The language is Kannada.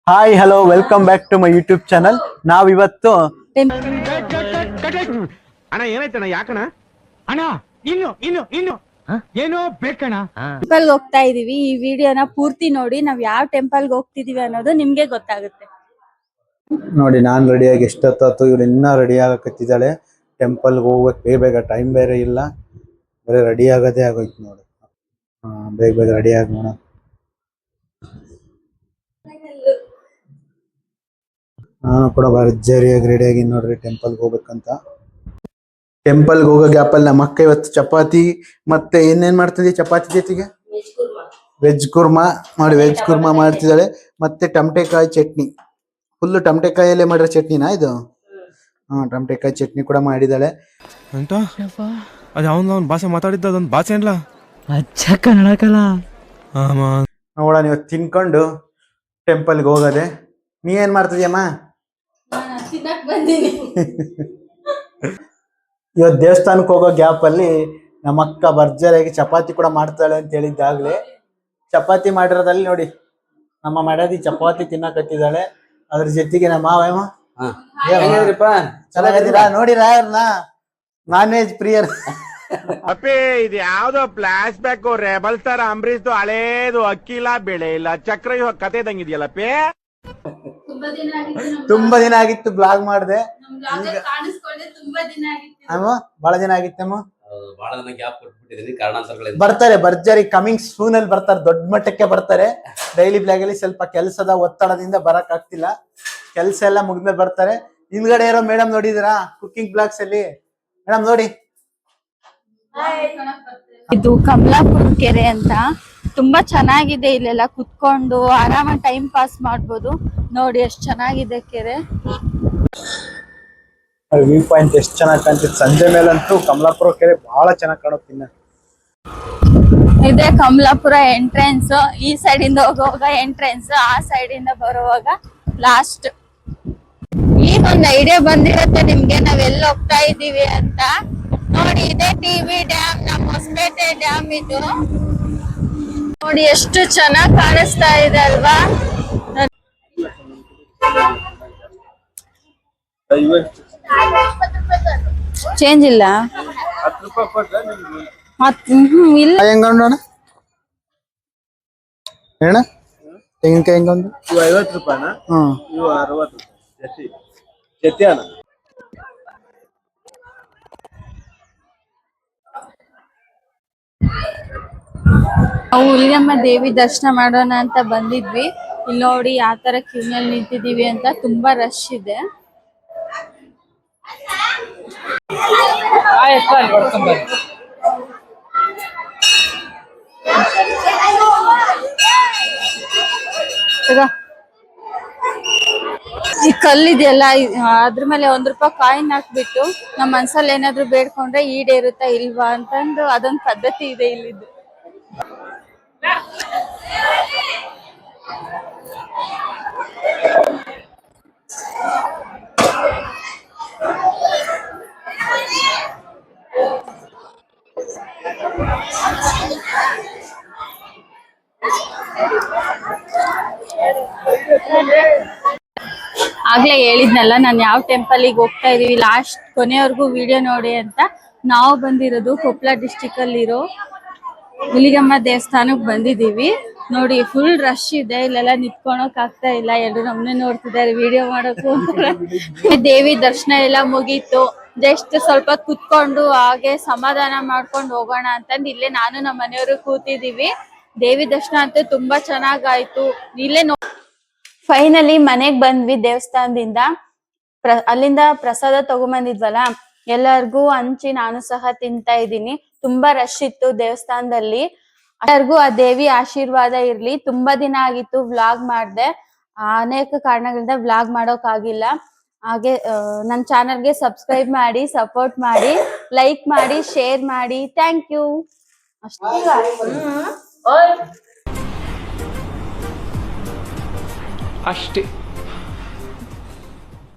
Hi hello welcome back to my YouTube channel. ನಾವಿವತ್ತು ಅಣ್ಣ ಏನಾಯ್ತಣ್ಣ ಯಾಕಣ್ಣ ಅಣ್ಣ ಇನ್ನು ಏನೋ ಬೇಕಣ್ಣ ಟೆಂಪಲ್ ಹೋಗ್ತಾ ಇದೀವಿ. ಈ ವಿಡಿಯೋನ ಪೂರ್ತಿ ನೋಡಿ ನಾವ್ ಯಾವ ಟೆಂಪಲ್ ಹೋಗ್ತಿದೀವಿ ಅನ್ನೋದು ನಿಮ್ಗೆ ಗೊತ್ತಾಗುತ್ತೆ. ನೋಡಿ, ನಾನ್ ರೆಡಿಯಾಗಿ ಎಷ್ಟೊತ್ತಾತು, ಇವ್ರು ಇನ್ನೂ ರೆಡಿ ಆಗಕತ್ತಿದ್ದಾಳೆ. ಟೆಂಪಲ್ಗೆ ಹೋಗ್ಬೇಕು, ಬೇಗ ಟೈಮ್ ಬೇರೆ ಇಲ್ಲ, ಬರೀ ರೆಡಿ ಆಗೋದೇ ಆಗೋಯ್ತು ನೋಡಿ. ಬೇಗ ಬೇಗ ರೆಡಿ ಆಗಿ ನೋಡ. ನಾನು ಕೂಡ ಭರ್ಜರಿಯಾಗಿ ರೆಡಿಯಾಗಿ ನೋಡ್ರಿ ಟೆಂಪಲ್ಗೆ ಹೋಗ್ಬೇಕಂತ. ಟೆಂಪಲ್ಗೆ ಹೋಗೋ ಗ್ಯಾಪಲ್ಲಿ ನಮ್ಮ ಅಕ್ಕ ಇವತ್ತು ಚಪಾತಿ ಮತ್ತೆ ಏನೇನ್ ಮಾಡ್ತಿದ್ದೆ ಚಪಾತಿ ಜೊತೆಗೆ ವೆಜ್ ಕುರ್ಮಾ ವೆಜ್ ಕುರ್ಮಾ ಮಾಡ್ತಿದ್ದಾಳೆ. ಮತ್ತೆ ಟಮಟೆಕಾಯಿ ಚಟ್ನಿ, ಫುಲ್ಲು ಟಮಟೆಕಾಯಲ್ಲೇ ಮಾಡಿರೋ ಚಟ್ನಿನಾ ಇದು? ಟಮಟೆಕಾಯಿ ಚಟ್ನಿ ಕೂಡ ಮಾಡಿದ್ದಾಳೆ. ಅಂತ ಅದು ಅವನು ಭಾಷೆ ಮಾತಾಡಿದ್ದ ಅದೊಂದು ಭಾಷೆ ಅಲ್ಲ, ಅಚ್ಚ ಕನ್ನಡಕಲ್ಲ. ನೋಡೋಣ ಇವತ್ತು ತಿನ್ಕೊಂಡು ಟೆಂಪಲ್ಗೆ ಹೋಗೋದೆ. ನೀ ಏನ್ ಮಾಡ್ತಿದ್ಯಮ್ಮ? ಇವತ್ತು ದೇವಸ್ಥಾನಕ್ಕೆ ಹೋಗೋ ಗ್ಯಾಪ್ ಅಲ್ಲಿ ನಮ್ಮ ಅಕ್ಕ ಭರ್ಜರಿಯಾಗಿ ಚಪಾತಿ ಕೂಡ ಮಾಡ್ತಾಳೆ ಅಂತ ಹೇಳಿದ್ದಾಗ್ಲೇ ಚಪಾತಿ ಮಾಡಿರೋದಲ್ಲಿ ನೋಡಿ, ನಮ್ಮ ಮಡದಿ ಚಪಾತಿ ತಿನ್ನಕತ್ತಿದ್ದಾಳೆ. ಅದ್ರ ಜೊತೆಗೆ ನಮ್ಮ ಮಾವ ಚೆನ್ನಾಗಿದ್ದೀರಾ? ನೋಡಿರಾ ಅವ್ರನ್ನ? Non veg ಪ್ರಿಯರ್. ಅಪ್ಪೇ ಇದು ಯಾವ್ದೋ flash back rebel star Ambareesh ಹಳೇದು ಅಕ್ಕಿಲ್ಲ ಬೆಳೆ ಇಲ್ಲ ಚಕ್ರ ಕತೆ ಇದಂಗಿದೆಯಲ್ಲಪ್ಪೇ. ತುಂಬಾ ದಿನ ಆಗಿತ್ತು ಬ್ಲಾಗ್ ಮಾಡಿದೆ, ಬಹಳ ದಿನ ಆಗಿತ್ತಮ್ಮ. ಬರ್ತಾರೆ ಭರ್ಜರಿ, ಕಮಿಂಗ್ ಸೂನ್ ಅಲ್ಲಿ ಬರ್ತಾರೆ, ದೊಡ್ಡ ಮಟ್ಟಕ್ಕೆ ಬರ್ತಾರೆ. ಡೈಲಿ ಬ್ಲಾಗ್ ಅಲ್ಲಿ ಸ್ವಲ್ಪ ಕೆಲಸದ ಒತ್ತಡದಿಂದ ಬರಕ್ ಆಗ್ತಿಲ್ಲ, ಕೆಲಸ ಎಲ್ಲ ಮುಗಿದ್ಮೇಲೆ ಬರ್ತಾರೆ. ಹಿಂದ್ಗಡೆ ಇರೋ ಮೇಡಮ್ ನೋಡಿದಿರಾ ಕುಕಿಂಗ್ ಬ್ಲಾಗ್ಸ್ ಅಲ್ಲಿ? ಮೇಡಮ್ ನೋಡಿ, ಇದು ಕಮಲಾಪುರ ಕೆರೆ ಅಂತ, ತುಂಬಾ ಚೆನ್ನಾಗಿದೆ. ಇಲ್ಲೆಲ್ಲ ಕುತ್ಕೊಂಡು ಆರಾಮಾಗಿ ಟೈಮ್ ಪಾಸ್ ಮಾಡ್ಬೋದು. ನೋಡಿ ಎಷ್ಟು ಚೆನ್ನಾಗಿದೆ ಕೆರೆ. ವ್ಯೂ ಪಾಯಿಂಟ್ ಎಷ್ಟು ಚೆನ್ನಾಗಿ ಕಾಣ್ತಿತ್ತು ಸಂಜೆ ಮೇಲಂತೂ. ಕಮಲಾಪುರ ಕೆರೆ ಬಹಳ ಚೆನ್ನಾಗಿ ಕಾಣುತ್ತೆ. ಇನ್ನ ಇದೇ ಕಮಲಾಪುರ ಎಂಟ್ರೆನ್ಸ್. ಈ ಸೈಡ್ ಇಂದ ಹೋಗುವಾಗ ಎಂಟ್ರೆನ್ಸ್, ಆ ಸೈಡ್ ಇಂದ ಬರುವಾಗ ಲಾಸ್ಟ್. ಈಗ ಒಂದು ಐಡಿಯಾ ಬಂದಿರುತ್ತೆ ನಿಮ್ಗೆ ನಾವ್ ಎಲ್ಲಿ ಹೋಗ್ತಾ ಇದೀವಿ ಅಂತ. ನೋಡಿ, ಇದೇ ಟಿವಿ ಡ್ಯಾಮ್, ನಮ್ಮ ಹೊಸಪೇಟೆ ಡ್ಯಾಮ್ ಇದು. ನೋಡಿ ಎಷ್ಟು ಚೆನ್ನಾಗಿ ಕಾಣಿಸ್ತಾ ಇದೆ ಅಲ್ವಾ? ಚೇಂಜ್ ಇಲ್ಲ ಇಲ್ಲ. ಹೆಂಗ ನೋಡ ಹೇಳ, ತೆಂಗಿನಕಾಯಿ ಹೆಂಗೊಂದು? ಇವು 50 ರೂಪಾಯಿನ, ಇವು 60 ರೂಪಾಯಿ ಜೊತೆ ಅಣ್ಣ. ನಾವು ಹುಲಿಗೆಮ್ಮ ದೇವಿ ದರ್ಶನ ಮಾಡೋಣ ಅಂತ ಬಂದಿದ್ವಿ. ಇಲ್ಲಿ ನೋಡಿ ಯಾವ ತರ ಕ್ಯೂನಲ್ಲಿ ನಿಂತಿದೀವಿ ಅಂತ, ತುಂಬಾ ರಶ್ ಇದೆ. ಈ ಕಲ್ಲಿದೆಯಲ್ಲ, ಅದ್ರ ಮೇಲೆ 1 ರೂಪಾಯಿ ಕಾಯಿನ್ ಹಾಕ್ಬಿಟ್ಟು ನಮ್ಮ ಮನ್ಸಲ್ಲಿ ಏನಾದ್ರು ಬೇಡ್ಕೊಂಡ್ರೆ ಈಡೇರುತ್ತಾ ಇಲ್ವಾ ಅಂತಂದು ಅದೊಂದು ಪದ್ಧತಿ ಇದೆ ಇಲ್ಲಿದ್ದು. ಆಗ್ಲೇ ಹೇಳಿದ್ನಲ್ಲ ನಾನು ಯಾವ ಟೆಂಪಲ್ಗೆ ಹೋಗ್ತಾ ಇದೀವಿ, ಲಾಸ್ಟ್ ಕೊನೆವರೆಗೂ ವಿಡಿಯೋ ನೋಡಿ ಅಂತ. ನಾವು ಬಂದಿರೋದು ಕೊಪ್ಪಳ ಡಿಸ್ಟಿಕ್ ಅಲ್ಲಿರೋ ಹುಲಿಗೆಮ್ಮ ದೇವಸ್ಥಾನಕ್ಕೆ ಬಂದಿದೀವಿ. ನೋಡಿ ಫುಲ್ ರಶ್ ಇದೆ, ಇಲ್ಲೆಲ್ಲ ನಿಂತ್ಕೊಳಕ್ ಆಗ್ತಾ ಇಲ್ಲ. ಎಲ್ಲರೂ ನಮ್ಮನ್ನೇ ನೋಡ್ತಿದ್ದಾರೆ ವಿಡಿಯೋ ಮಾಡೋಕು. ದೇವಿ ದರ್ಶನ ಎಲ್ಲ ಮುಗೀತು. ಜಸ್ಟ್ ಸ್ವಲ್ಪ ಕುತ್ಕೊಂಡು ಹಾಗೆ ಸಮಾಧಾನ ಮಾಡ್ಕೊಂಡು ಹೋಗೋಣ ಅಂತಂದು ಇಲ್ಲೇ ನಾನು ನಮ್ಮ ಮನೆಯವರು ಕೂತಿದೀವಿ. ದೇವಿ ದರ್ಶನ ಅಂತೂ ತುಂಬಾ ಚೆನ್ನಾಗಾಯ್ತು. ಇಲ್ಲೇ ಫೈನಲಿ ಮನೆಗ್ ಬಂದ್ವಿ ದೇವಸ್ಥಾನದಿಂದ. ಅಲ್ಲಿಂದ ಪ್ರಸಾದ ತಗೊಂಬಂದಿದ್ವಲ್ಲ, ಎಲ್ಲರಿಗೂ ಹಂಚಿ ನಾನು ಸಹ ತಿಂತಾ ಇದ್ದೀನಿ. ತುಂಬಾ ರಶ್ ಇತ್ತು ದೇವಸ್ಥಾನದಲ್ಲಿ. ಎಲ್ಲರಿಗೂ ಆ ದೇವಿ ಆಶೀರ್ವಾದ ಇರ್ಲಿ. ತುಂಬಾ ದಿನ ಆಗಿತ್ತು ವ್ಲಾಗ್ ಮಾಡ್ದೆ, ಅನೇಕ ಕಾರಣಗಳಿಂದ ವ್ಲಾಗ್ ಮಾಡೋಕ್ ಆಗಿಲ್ಲ. ಹಾಗೆ ನನ್ನ ಚಾನಲ್ಗೆ ಸಬ್ಸ್ಕ್ರೈಬ್ ಮಾಡಿ, ಸಪೋರ್ಟ್ ಮಾಡಿ, ಲೈಕ್ ಮಾಡಿ, ಶೇರ್ ಮಾಡಿ. Thank you. ಅಷ್ಟೇ.